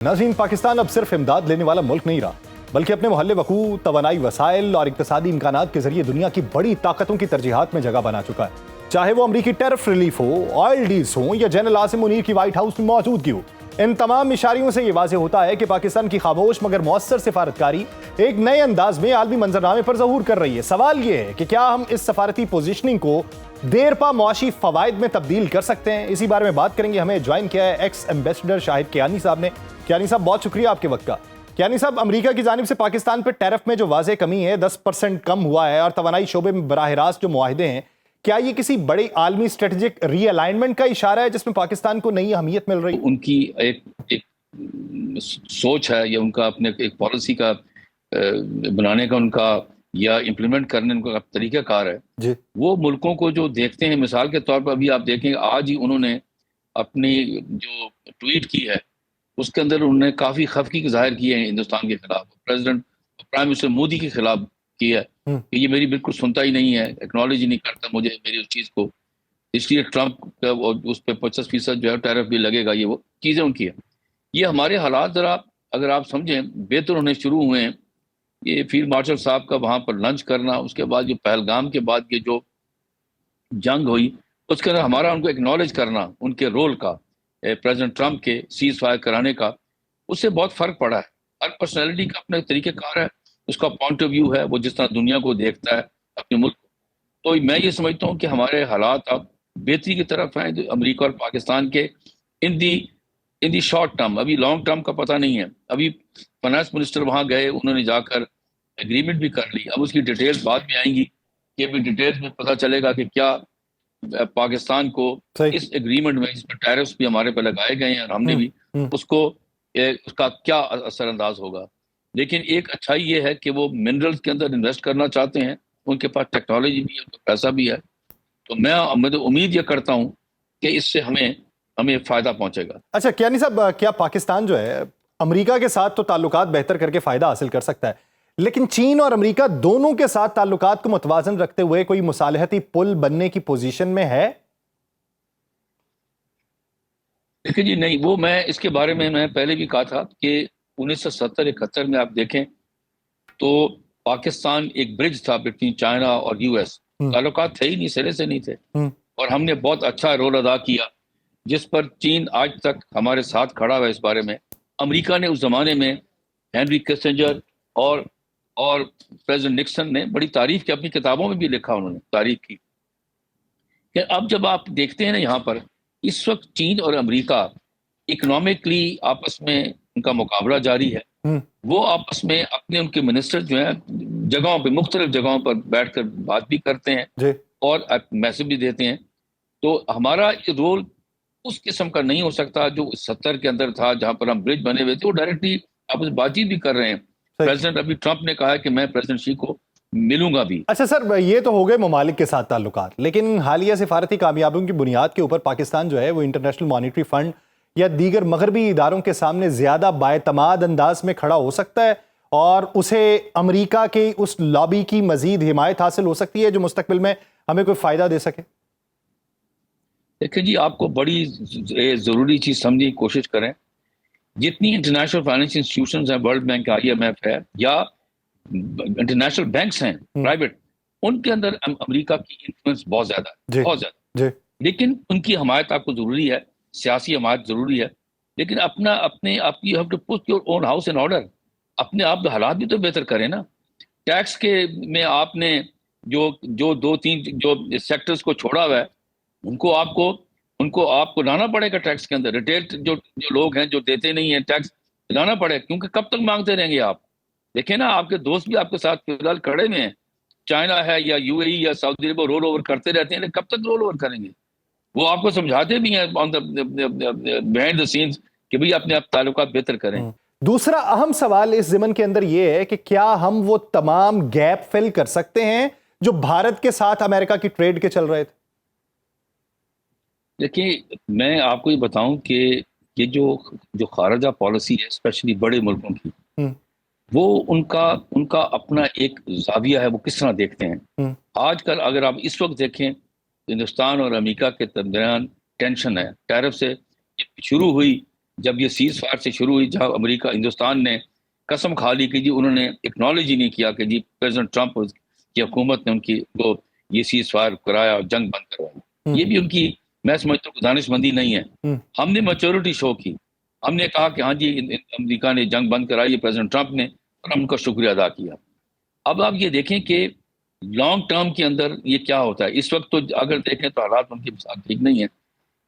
नाज़रीन, पाकिस्तान अब सिर्फ इमदाद लेने वाला मुल्क नहीं रहा, बल्कि अपने मोहल्ले वकू, तवानाई वसाइल और इक्तसादी इम्कानात के जरिए दुनिया की बड़ी ताकतों की तरजीहात में जगह बना चुका है। चाहे वो अमरीकी टेरिफ रिलीफ हो, ऑयल डील्स हो या जनरल आसिम मुनीर की व्हाइट हाउस में मौजूदगी हो, इन तमाम इशारियों से ये वाज़ेह होता है कि पाकिस्तान की खामोश मगर मौसर सिफारतकारी एक नए अंदाज में आलमी मंजरनामे पर ज़हूर कर रही है। सवाल ये है कि क्या हम इस सफारती पोजीशनिंग को देर पा मुआशी फवाइद में तब्दील कर सकते हैं? इसी बारे में बात करेंगे। हमें ज्वाइन किया है एक्स एम्बेसडर शाहिद कियानी साहब ने। कियानी साहब, बहुत शुक्रिया आपके वक्त का। कियानी साहब, अमेरिका की जानिब से पाकिस्तान पर टैरिफ में जो वाज़ेह कमी है, 10% कम हुआ है और तवानाई शोबे में बराह रास्त जो मुआहदे हैं, क्या ये किसी बड़ी आलमी स्ट्रेटेजिक रीअलाइनमेंट का इशारा है जिसमें पाकिस्तान को नई अहमियत मिल रही है? उनकी एक सोच है या उनका अपने एक पॉलिसी का बनाने का उनका या इम्प्लीमेंट करने का तरीका कार है जी। वो मुल्कों को जो देखते हैं, मिसाल के तौर पर अभी आप देखेंगे आज ही उन्होंने अपनी जो ट्वीट की है उसके अंदर उन्होंने काफ़ी खफगी जाहिर की है हिंदुस्तान के खिलाफ, प्रेसिडेंट प्राइम मिनिस्टर मोदी के खिलाफ की है कि ये मेरी बिल्कुल सुनता ही नहीं है, एक्नॉलेज ही नहीं करता मुझे मेरी उस चीज़ को, इसलिए ट्रंप उस पर 50% जो है टैरिफ भी लगेगा। ये वो चीज़ें उनकी है। ये हमारे हालात ज़रा अगर आप समझें बेहतर होने शुरू हुए हैं। ये फील्ड मार्शल साहब का वहाँ पर लंच करना, उसके बाद जो पहलगाम के बाद ये जो जंग हुई उसके अंदर हमारा उनको एक्नॉलेज करना उनके रोल का, प्रेसिडेंट ट्रंप के सीज फायर कराने का, उससे बहुत फ़र्क पड़ा है। हर पर्सनैलिटी का अपना तरीक़ेकार है, उसका पॉइंट ऑफ व्यू है, वो जिस तरह दुनिया को देखता है अपने मुल्क को। तो मैं ये समझता हूँ कि हमारे हालात अब बेहतरी की तरफ हैं, जो अमेरिका और पाकिस्तान के इन दी शॉर्ट टर्म। अभी लॉन्ग टर्म का पता नहीं है। अभी फाइनेंस मिनिस्टर वहाँ गए, उन्होंने जाकर एग्रीमेंट भी कर ली। अब उसकी डिटेल्स बाद में आएंगी कि अभी डिटेल्स में पता चलेगा कि क्या पाकिस्तान को इस एग्रीमेंट में जिसमें टैरिफ्स भी हमारे पे लगाए गए हैं और हमने भी उसको उसका क्या असरअंदाज होगा। लेकिन एक अच्छाई ये है कि वो मिनरल्स के अंदर इन्वेस्ट करना चाहते हैं, उनके पास टेक्नोलॉजी भी है, पैसा भी है। तो मैं तो उम्मीद ये करता हूँ कि इससे हमें फ़ायदा पहुँचेगा। अच्छा कियानी साहब, क्या पाकिस्तान जो है अमेरिका के साथ तो ताल्लुकात बेहतर करके फ़ायदा हासिल कर सकता है, लेकिन चीन और अमेरिका दोनों के साथ ताल्लुकात को मुतवाज़न रखते हुए कोई मुसालहती पुल बनने की पोजीशन में है? देखिए जी, नहीं, वो मैं इसके बारे में मैं पहले भी कहा था कि 1970-71 में आप देखें तो पाकिस्तान एक ब्रिज था बिटवीन चाइना और यूएस। ताल्लुकात थे ही नहीं, सिरे से नहीं थे, और हमने बहुत अच्छा रोल अदा किया जिस पर चीन आज तक हमारे साथ खड़ा हुआ है। इस बारे में अमेरिका ने उस जमाने में हेनरी किसिंजर और प्रेसिडेंट निक्सन ने बड़ी तारीफ की, अपनी किताबों में भी लिखा उन्होंने तारीफ की कि अब जब आप देखते हैं ना यहाँ पर इस वक्त चीन और अमेरिका इकोनॉमिकली आपस में उनका मुकाबला जारी है। वो आपस में अपने उनके मिनिस्टर जो हैं जगहों पे, मुख्तलिफ जगहों पर बैठकर बात भी करते हैं और मैसेज भी देते हैं। तो हमारा ये रोल उस किस्म का नहीं हो सकता जो 70 के अंदर था, जहां पर हम ब्रिज बने हुए थे। वो डायरेक्टली आपस में बातचीत भी कर रहे हैं। प्रेसिडेंट अभी ट्रंप ने कहा है कि मैं प्रेसिडेंट शी को मिलूंगा भी। अच्छा सर, ये तो हो गए ममालिक के साथ ताल्लुकात, लेकिन हालिया सिफारती कामयाबियों की बुनियाद के ऊपर पाकिस्तान जो है वो इंटरनेशनल मॉनिटरी फंड या दीगर मगरबी इदारों के सामने ज्यादा बाएतमाद अंदाज में खड़ा हो सकता है और उसे अमेरिका के उस लॉबी की मजीद हिमायत हासिल हो सकती है जो मुस्तकबिल में हमें कोई फायदा दे सके। देखिए जी, आपको बड़ी ज़रूरी चीज़ समझने की कोशिश करें। जितनी इंटरनेशनल फाइनेंशियल इंस्टीट्यूशंस हैं, वर्ल्ड बैंक, IMF है या इंटरनेशनल बैंक्स हैं प्राइवेट, उनके अंदर अमेरिका की इन्फ्लुएंस बहुत ज़्यादा। लेकिन उनकी हमायत आपको ज़रूरी है, सियासी हमायत ज़रूरी है, लेकिन आप you have to put your own house in order. अपने आप हालात भी तो बेहतर करें ना। टैक्स के में आपने जो 2-3 जो सेक्टर्स को छोड़ा हुआ है उनको आपको लाना पड़ेगा टैक्स के अंदर। रिटेल जो लोग हैं जो देते नहीं है टैक्स, लाना पड़ेगा, क्योंकि कब तक मांगते रहेंगे आप। देखें ना, आपके दोस्त भी आपके साथ फिलहाल खड़े में हैं, चाइना है या UAE या सऊदी अरब, रोल ओवर करते रहते हैं, लेकिन कब तक रोल ओवर करेंगे? वो आपको समझाते भी हैं on the behind the scenes कि भाई अपने आप ताल्लुकात बेहतर करें। दूसरा अहम सवाल इस ज़िमन के अंदर यह है कि क्या हम वो तमाम गैप फिल कर सकते हैं जो भारत के साथ अमेरिका की ट्रेड के चल रहे थे? देखिए, मैं आपको ये बताऊं कि ये जो खारजा पॉलिसी है स्पेशली बड़े मुल्कों की, वो उनका अपना एक जाविया है, वो किस तरह देखते हैं। आजकल अगर आप इस वक्त देखें हिंदुस्तान और अमेरिका के दरमियान टेंशन है, टैरिफ से शुरू हुई جب یہ سیز فائر سے شروع ہوئی، جہاں امریکہ ہندوستان نے قسم کھا لی کہ جی انہوں نے اکنالج ہی نہیں کیا کہ جی پریزیڈنٹ ٹرمپ کی حکومت نے ان کی کو یہ سیز فائر کرایا اور جنگ بند کروائی، یہ بھی ان کی میں سمجھتا ہوں دانش مندی نہیں ہے۔ ہم نے میچورٹی شو کی، ہم نے کہا کہ ہاں جی امریکہ نے جنگ بند کرائی پریزیڈنٹ ٹرمپ نے، اور ہم ان کا شکریہ ادا کیا۔ اب آپ یہ دیکھیں کہ لانگ ٹرم کے اندر یہ کیا ہوتا ہے، اس وقت تو اگر دیکھیں تو حالات ان کے ساتھ ٹھیک نہیں ہے،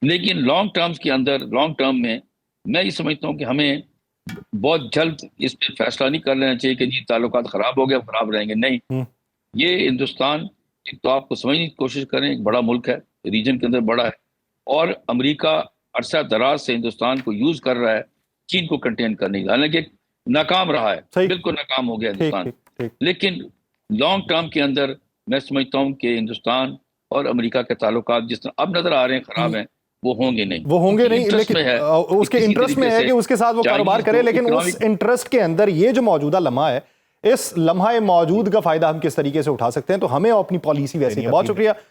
لیکن لانگ ٹرمز کے اندر لانگ ٹرم میں میں یہ سمجھتا ہوں کہ ہمیں بہت جلد اس پہ فیصلہ نہیں کر لینا چاہیے کہ جی تعلقات خراب ہو گئے خراب رہیں گے، نہیں۔ یہ ہندوستان ایک تو آپ کو سمجھنے کی کوشش کریں، ایک بڑا ملک ہے، ریجن کے اندر بڑا ہے، اور امریکہ عرصہ دراز سے ہندوستان کو یوز کر رہا ہے چین کو کنٹین کرنے کی، حالانکہ ناکام رہا ہے، بالکل ناکام ہو گیا ہندوستان، لیکن لانگ ٹرم کے اندر میں سمجھتا ہوں کہ ہندوستان اور امریکہ کے تعلقات جس طرح اب نظر آ رہے ہیں خراب ہیں، وہ ہوں گے نہیں، لیکن اس کے انٹرسٹ میں ہے کہ اس کے ساتھ وہ کاروبار کرے، لیکن اس انٹرسٹ کے اندر یہ جو موجودہ لمحہ ہے، اس لمحہ موجود کا فائدہ ہم کس طریقے سے اٹھا سکتے ہیں، تو ہمیں اپنی پالیسی ویسی ہے۔ بہت شکریہ